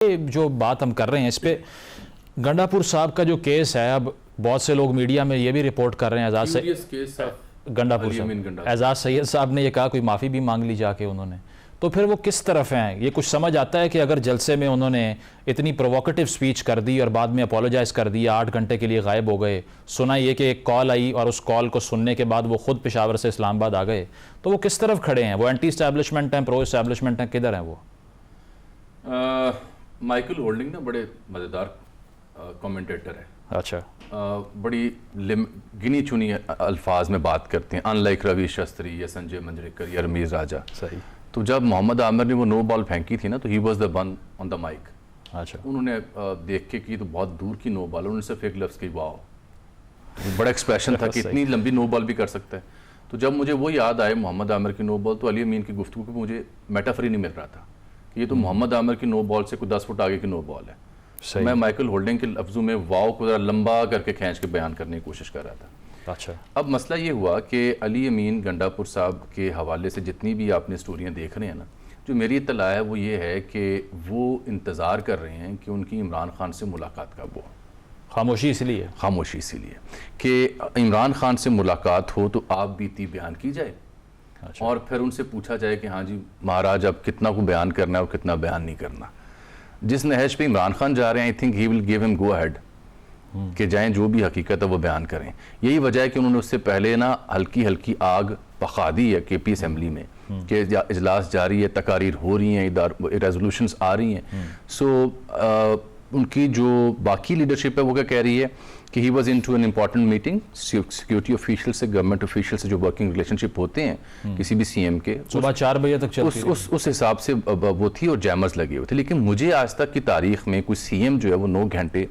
ये जो बात हम कर रहे हैं इस पे गंडापुर साहब का जो केस है, अब बहुत से लोग मीडिया में ये भी रिपोर्ट कर रहे हैं एजाज से गंडापुर साहब, एजाज सैयद साहब ने ये कहा कोई माफ़ी भी मांग ली जाके उन्होंने, तो फिर वो किस तरफ हैं? ये कुछ समझ आता है कि अगर जलसे में उन्होंने इतनी प्रोवोकेटिव स्पीच कर दी और बाद में अपोलोजाइज़ कर दिया, 8 घंटे के लिए गायब हो गए, सुना ये कि एक कॉल आई और उस कॉल को सुनने के बाद वो खुद पेशावर से इस्लामाबाद आ गए, तो वो किस तरफ खड़े हैं? वो एंटी इस्टेब्लिशमेंट हैं, प्रो इस्टेब्लिशमेंट हैं, किधर हैं वो? माइकल होल्डिंग ना बड़े मज़ेदार कमेंटेटर है। अच्छा। बड़ी गिनी चुनी अल्फाज में बात करते हैं, अनलाइक रवि शास्त्री या संजय मंजरेकर या रमीज राजा। सही। तो जब मोहम्मद आमिर ने वो नो बॉल फेंकी थी ना, तो he was the one on the mic. अच्छा। उन्होंने देख के की तो बहुत दूर की नो बॉल, उन्होंने सिर्फ एक लफ्ज़ की वाओ, बड़ा एक्सप्रेशन था कि इतनी लंबी नो बॉल भी कर सकता है। तो जब मुझे वो याद आए मोहम्मद आमिर की नो बॉल, तो अली अमीन की गुफ्तगू को मुझे मेटाफरी नहीं मिल रहा था कि ये तो मोहम्मद आमिर की नो बॉल से कोई 10 फुट आगे की नो बॉल है। मैं माइकल होल्डिंग के लफ्ज़ों में वाओ को ज़रा लंबा करके खींच के बयान करने की कोशिश कर रहा था। अच्छा। अब मसला ये हुआ कि अली अमीन गंडापुर साहब के हवाले से जितनी भी आपने स्टोरियाँ देख रहे हैं ना, जो मेरी इत्तला है वो ये है कि वो इंतज़ार कर रहे हैं कि उनकी इमरान खान से मुलाकात कब हो। खामोशी इसलिए कि इमरान खान से मुलाकात हो तो आप बीती बयान की जाए। अच्छा। और फिर उनसे पूछा जाए कि हाँ जी महाराज अब कितना को बयान करना है और कितना बयान नहीं करना। जिस नहज पे इमरान खान जा रहे हैं, I think he will give him go ahead कि जाएं, जो भी हकीकत है वो बयान करें। यही वजह है कि उन्होंने उससे पहले ना हल्की हल्की आग पखा दी है केपी असेंबली में कि इजलास जारी है, तकारीर हो रही हैं, रेजोल्यूशंस आ रही हैं। सो उनकी जो बाकी लीडरशिप है वो क्या कह रही है कि he was into an important meeting, security official से, गवर्नमेंट ऑफिशियल से जो वर्किंग रिलेशनशिप होते हैं किसी भी सीएम के, सुबह 4 बजे तक चलती उस हिसाब से वो थी और जैमर्स लगे हुए थे। लेकिन मुझे आज तक की तारीख में कोई सीएम जो है वो 9 घंटे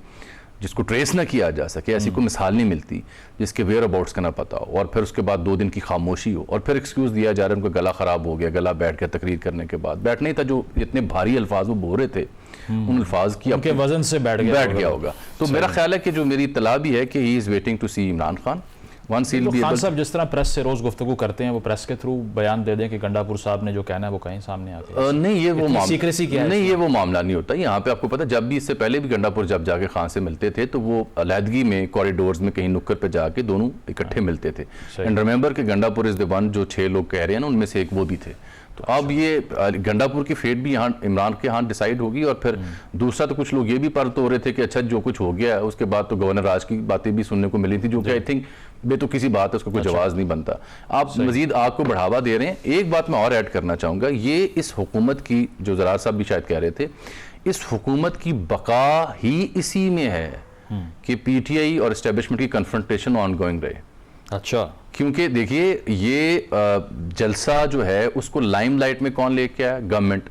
जिसको ट्रेस ना किया जा सके, ऐसी कोई मिसाल नहीं मिलती जिसके वेयर अबाउट्स का ना पता हो, और फिर उसके बाद 2 दिन की खामोशी हो, और फिर एक्सक्यूज़ दिया जा रहा है उनका गला ख़राब हो गया, गला बैठ गया तकरीर करने के बाद। बैठने था जो इतने भारी अल्फाज वो बोल रहे थे, उन अल्फाज की उनके वजन से बैठ गया होगा। तो मेरा ख्याल है कि जो मेरी इत्तला भी है कि ही इज़ वेटिंग टू सी इमरान खान। खान साहब जिस तरह प्रेस से रोज गुफ्तगू करते हैं, वो प्रेस के थ्रू बयान दे दें कि गंडापुर साहब ने जो कहना है वो कहीं सामने आके नहीं, ये वो सीक्रेसी क्या है? नहीं, ये वो मामला नहीं होता यहाँ पे। आपको पता, जब भी इससे पहले भी गंडापुर जब जाके खान से मिलते थे तो वो अलहदगी में कॉरिडोर्स में कहीं नुक्कड़ पे जाके दोनों इकट्ठे मिलते थे। एंड रिमेंबर कि गंडापुर इज द वन जो 6 लोग कह रहे हैं ना, उनमें से एक वो भी थे। तो अब ये गंडापुर की फेट भी यहाँ इमरान के यहाँ डिसाइड होगी। और फिर दूसरा तो कुछ लोग ये भी परत हो रहे थे कि अच्छा जो कुछ हो गया है उसके बाद तो गवर्नर राज की बातें भी सुनने को मिली थी, जो कि आई थिंक तो किसी बात है, उसका कोई जवाब नहीं बनता। आप मजीद आग को बढ़ावा दे रहे हैं। एक बात मैं और ऐड करना चाहूँगा, ये इस हुकूमत की, जो ज़रार साहब भी शायद कह रहे थे, इस हुकूमत की बका ही इसी में है कि पीटीआई और एस्टेब्लिशमेंट की कन्फ्रंटेशन ऑन गोइंग रहे। अच्छा। क्योंकि देखिए ये जलसा जो है उसको लाइमलाइट में कौन लेके आया? गवर्नमेंट।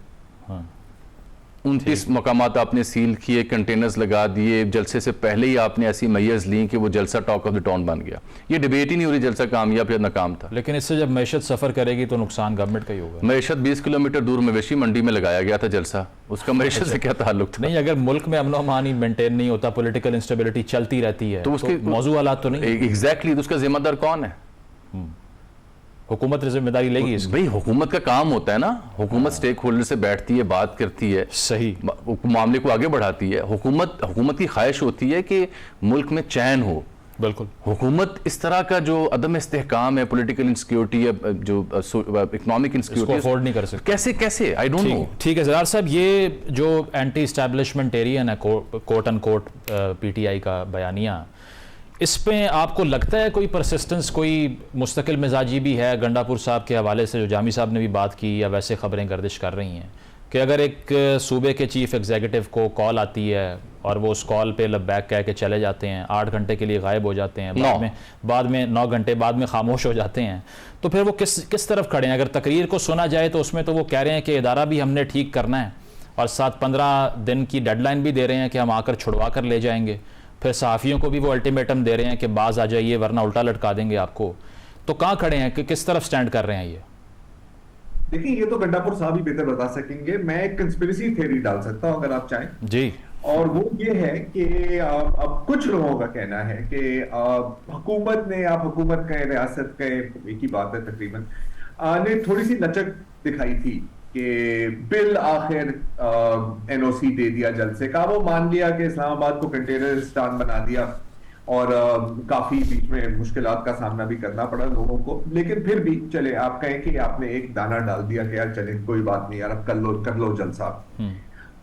29 मकामात आपने सील किए, कंटेनर्स लगा दिए, जलसे से पहले ही आपने ऐसी मैयर्स ली कि वो जलसा टॉक ऑफ द टाउन बन गया। ये डिबेट ही नहीं हो रही जलसा कामयाब या नाकाम था। लेकिन इससे जब मैशत सफ़र करेगी तो नुकसान गवर्नमेंट का ही होगा। मैशत 20 किलोमीटर दूर मवेशी मंडी में लगाया गया था जलसा, उसका मैशत से क्या ताल्लुक था? नहीं, अगर मुल्क में अमन अमान ही मेंटेन नहीं होता, पॉलिटिकल इंस्टेबिलिटी चलती रहती है, तो उसके मौजूद हालात तो नहीं। एग्जैक्टली, तो उसका जिम्मेदार कौन है? हुकूमत जिम्मेदारी लेगी इसकी। भाई हुकूमत का काम होता है ना, हुकूमत स्टेक होल्डर से बैठती है, बात करती है, सही मामले को आगे बढ़ाती है। हुकूमत की ख्वाहिश होती है कि मुल्क में चैन हो। बिल्कुल। हुकूमत इस तरह का जो अदम इस्तेहकाम है, पॉलिटिकल इंसिक्योरिटी है, जो इकोनॉमिक इंसिक्योरिटी अफोर्ड नहीं कर सकते। कैसे आई डोंट नो। ठीक है ज़रार साहब, ये जो एंटी इस्टेब्लिशमेंटेरियन है कोट एंड कोट पीटीआई का बयानिया, इस पे आपको लगता है कोई परसिस्टेंस, कोई मुस्तकिल मिजाजी भी है गंडापुर साहब के हवाले से, जो जामी साहब ने भी बात की, या वैसे ख़बरें गर्दिश कर रही हैं कि अगर एक सूबे के चीफ एग्जीक्यूटिव को कॉल आती है और वो उस कॉल पे लबैक कह के चले जाते हैं, 8 घंटे के लिए गायब हो जाते हैं, बाद में 9 घंटे बाद में खामोश हो जाते हैं, तो फिर वो किस तरफ खड़े हैं? अगर तकरीर को सुना जाए तो उसमें तो वो कह रहे हैं कि इदारा भी हमने ठीक करना है, और साथ 15 दिन की डेडलाइन भी दे रहे हैं कि हम आकर छुड़वा कर ले जाएंगे। फिर सहाफ़ियों को भी वो अल्टीमेटम दे रहे हैं कि बाज आ जाइए वरना उल्टा लटका देंगे आपको। तो कहाँ खड़े हैं, कि किस तरफ स्टैंड कर रहे हैं ये? देखिए, ये तो गंडापुर साहब ही बेहतर बता सकेंगे। मैं एक कंस्पिरेसी थ्योरी डाल सकता हूं अगर आप चाहें जी। और वो ये है कि अब कुछ लोगों का कहना है कि हुकूमत ने, आप हुकूमत कहें, रियासत कहें, एक ही बात है तकरीबन, ने थोड़ी सी लचक दिखाई थी कि बिल आखिर एनओसी दे दिया जलसे का, वो मान लिया कि इस्लामाबाद को कंटेनरिस्तान बना दिया और काफी बीच में मुश्किलात का सामना भी करना पड़ा लोगों को, लेकिन फिर भी चले आप कहें कि आपने एक दाना डाल दिया कि यार चले कोई बात नहीं यार, अब कर लो जलसा।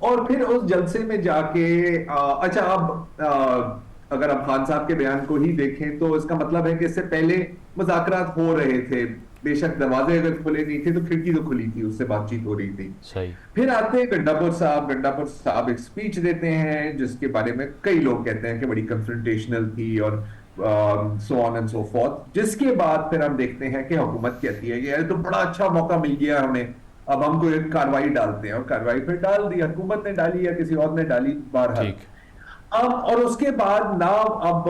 और फिर उस जलसे में जाके अच्छा अब अगर आप खान साहब के बयान को ही देखें तो इसका मतलब है कि इससे पहले मुज़ाकरात हो रहे थे, बेशक दरवाजे अगर खुले नहीं थे तो खिड़की तो खुली थी, उससे बातचीत हो रही थी। सही। फिर आते हैं गंडापुर साहब एक स्पीच देते हैं जिसके बारे में कई लोग कहते हैं कि बड़ी कंफ्रंटेशनल थी और so on and so fourth, जिसके बाद फिर हम देखते हैं कि हुकूमत कहती है कि यार तो बड़ा अच्छा मौका मिल गया हमें, अब हमको एक कार्रवाई डालते हैं, और कार्रवाई फिर डाल दी, हुकूमत ने डाली या किसी और ने डाली, बहरहाल। और उसके बाद ना अब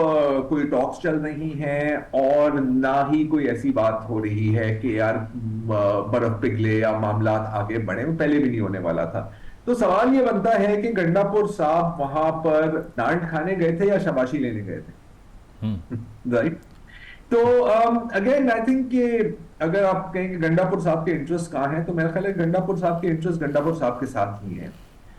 कोई टॉक्स चल रही हैं और ना ही कोई ऐसी बात हो रही है कि यार बर्फ पिघले या मामला आगे बढ़े, वो पहले भी नहीं होने वाला था। तो सवाल ये बनता है कि गंडापुर साहब वहां पर डांट खाने गए थे या शाबाशी लेने गए थे, राइट? तो अगेन आई थिंक कि अगर आप कहें कि गंडापुर साहब के इंटरेस्ट कहाँ हैं, तो मेरा ख्याल है गंडापुर साहब के इंटरेस्ट गंडापुर साहब के साथ ही हैं।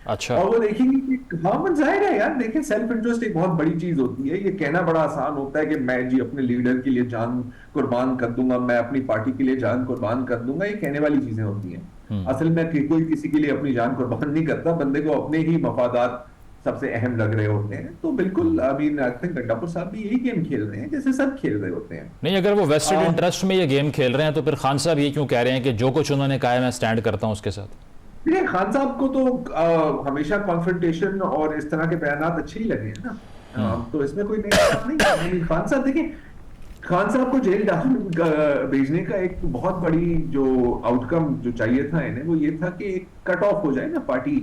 अच्छा। और वो देखेंगे कि हाँ जाहिर है यार, देखें सेल्फ इंटरेस्ट एक बहुत बड़ी चीज होती है। ये कहना बड़ा आसान होता है कि मैं जी अपने लीडर के लिए जान कुर्बान कर दूंगा, मैं अपनी पार्टी के लिए जान कुर्बान कर दूंगा, ये कहने वाली चीजें होती हैं। असल में कोई किसी के लिए अपनी जान कुर्बान नहीं करता, बंदे को अपने ही मफादात सबसे अहम लग रहे होते हैं। तो बिल्कुल आई थिंक गंडापुर साहब भी यही गेम खेल रहे हैं जैसे सब खेल रहे होते हैं। नहीं, अगर वो वेस्टेड इंटरेस्ट में ये गेम खेल रहे हैं तो फिर खान साहब ये क्यों कह रहे हैं कि जो कुछ उन्होंने कहा है मैं स्टैंड करता हूं उसके साथ? देखिए खान साहब को तो हमेशा कॉन्फ्रंटेशन और इस तरह के बयानात अच्छे ही लगे हैं ना, तो इसमें कोई नई बात नहीं। खान साहब देखिए, खान साहब को जेल भेजने का एक बहुत बड़ी जो आउटकम जो चाहिए था इन्हें, वो ये था कि कट ऑफ हो जाए ना पार्टी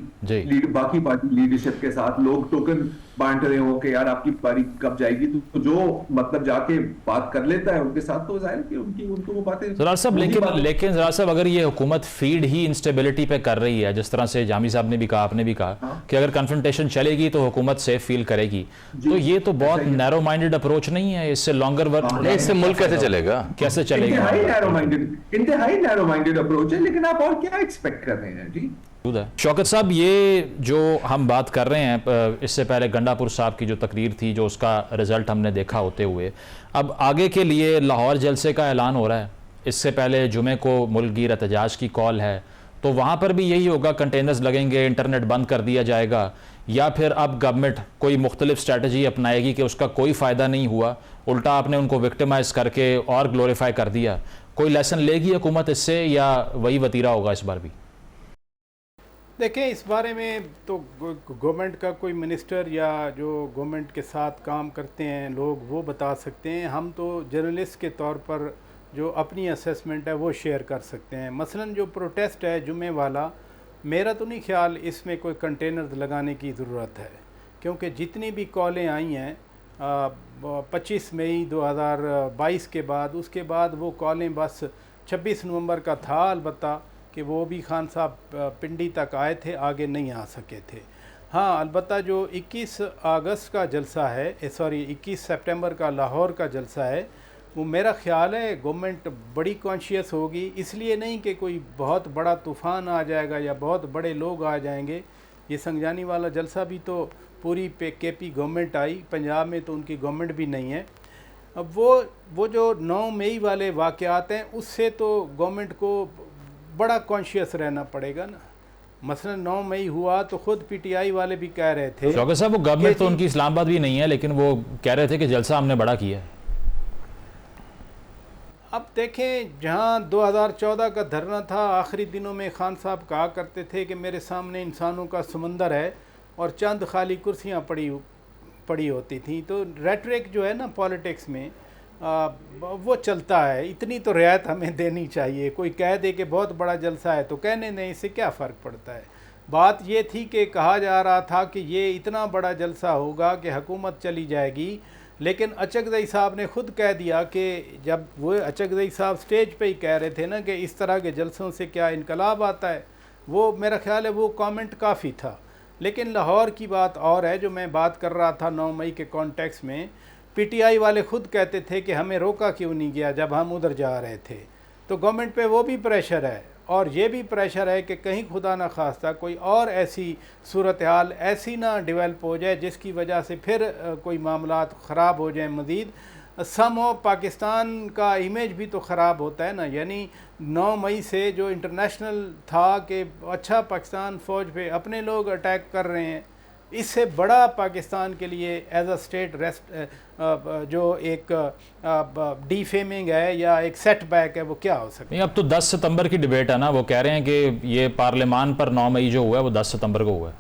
बाकी पार्टी लीडरशिप के साथ, लोग टोकन बांट रहे हो कि यार आपकी पारी कब जाएगी, तो जो मतलब जाके बात कर लेता है उनके साथ, तो जाहिर कि उनको वो बातें। ज़रा साहब लेकिन ज़रा साहब अगर ये हुकूमत फीड ही इंस्टेबिलिटी पे कर रही है, जिस तरह से जामी साहब ने भी कहा, आपने भी कहा कि अगर कन्फ्रंटेशन चलेगी तो हुकूमत सेफ फील करेगी, तो ये तो बहुत नैरो माइंडेड अप्रोच नहीं है? इससे लॉन्गर वर्क इससे मुल्क कैसे चलेगा? कैसे चलेगा? इंतहाई नैरो माइंडेड अप्रोच है, लेकिन आप और क्या एक्सपेक्ट कर रहे हैं जी? शौकत साहब, ये जो हम बात कर रहे हैं, इससे पहले गंडापुर साहब की जो तकरीर थी, जो उसका रिज़ल्ट हमने देखा होते हुए, अब आगे के लिए लाहौर जलसे का ऐलान हो रहा है। इससे पहले जुमे को मुल्कगीर एहतजाज की कॉल है, तो वहाँ पर भी यही होगा, कंटेनर्स लगेंगे, इंटरनेट बंद कर दिया जाएगा, या फिर अब गवर्नमेंट कोई मुख्तलिफ स्ट्रैटेजी अपनाएगी कि उसका कोई फ़ायदा नहीं हुआ, उल्टा आपने उनको विक्टिमाइज़ करके और ग्लोरीफाई कर दिया? कोई लेसन लेगी हुकूमत इससे, या वही वतीरा होगा इस बार भी? देखें, इस बारे में तो गवर्नमेंट का कोई मिनिस्टर या जो गवर्नमेंट के साथ काम करते हैं लोग वो बता सकते हैं। हम तो जर्नलिस्ट के तौर पर जो अपनी असेसमेंट है वो शेयर कर सकते हैं। मसलन जो प्रोटेस्ट है जुमे वाला, मेरा तो नहीं ख्याल इसमें कोई कंटेनर लगाने की ज़रूरत है, क्योंकि जितनी भी कॉलें आई हैं 25 मई 2022 के बाद, उसके बाद वो कॉलें बस 26 नवंबर का था अलबत्ता कि वो भी खान साहब पिंडी तक आए थे, आगे नहीं आ सके थे। हाँ, अलबत्ता जो 21 अगस्त का जलसा है, 21 सितंबर का लाहौर का जलसा है, वो मेरा ख्याल है गवर्नमेंट बड़ी कॉन्शियस होगी, इसलिए नहीं कि कोई बहुत बड़ा तूफ़ान आ जाएगा या बहुत बड़े लोग आ जाएंगे। ये संगजानी वाला जलसा भी तो पूरी केपी गवर्नमेंट आई, पंजाब में तो उनकी गवर्नमेंट भी नहीं है। अब वो जो 9 मई वाले वाक़यात हैं, उससे तो गवर्नमेंट को बड़ा कॉन्शियस रहना पड़ेगा ना। मसलन 9 मई हुआ तो खुद पीटीआई वाले भी कह रहे थे, शौकत साहब, वो गवर्नमेंट तो उनकी इस्लामाबाद भी नहीं है, लेकिन वो कह रहे थे कि जलसा हमने बड़ा किया है। अब देखें, जहां 2014 का धरना था, आखिरी दिनों में खान साहब कहा करते थे कि मेरे सामने इंसानों का समंदर है और चंद खाली कुर्सियां पड़ी होती थी। तो रेटरिक जो है ना पॉलिटिक्स में, वो चलता है। इतनी तो रियायत हमें देनी चाहिए। कोई कह दे कि बहुत बड़ा जलसा है तो कहने नहीं, इससे क्या फ़र्क पड़ता है। बात ये थी कि कहा जा रहा था कि ये इतना बड़ा जलसा होगा कि हुकूमत चली जाएगी, लेकिन अचकज़ई साहब ने खुद कह दिया कि जब वो अचकज़ई साहब स्टेज पे ही कह रहे थे ना कि इस तरह के जलसों से क्या इनकलाब आता है, वो मेरा ख्याल है वो कमेंट काफ़ी था। लेकिन लाहौर की बात और है, जो मैं बात कर रहा था 9 मई के कॉन्टेक्स्ट में, पीटीआई वाले खुद कहते थे कि हमें रोका क्यों नहीं गया जब हम उधर जा रहे थे। तो गवर्नमेंट पे वो भी प्रेशर है। और ये भी प्रेशर है कि कहीं खुदा ना खास्ता कोई और ऐसी सूरत हाल ऐसी ना डेवलप हो जाए जिसकी वजह से फिर कोई मामलात ख़राब हो जाए मज़ीद। समो पाकिस्तान का इमेज भी तो ख़राब होता है ना, यानी 9 मई से जो इंटरनेशनल था कि अच्छा पाकिस्तान फ़ौज पे अपने लोग अटैक कर रहे हैं, इससे बड़ा पाकिस्तान के लिए एज अ स्टेट रेस्ट जो एक डिफेमिंग है या एक सेटबैक है वो क्या हो सकता है? नहीं, अब तो 10 सितंबर की डिबेट है ना, वो कह रहे हैं कि ये पार्लियामान पर 9 मई जो हुआ है वो 10 सितंबर को हुआ है।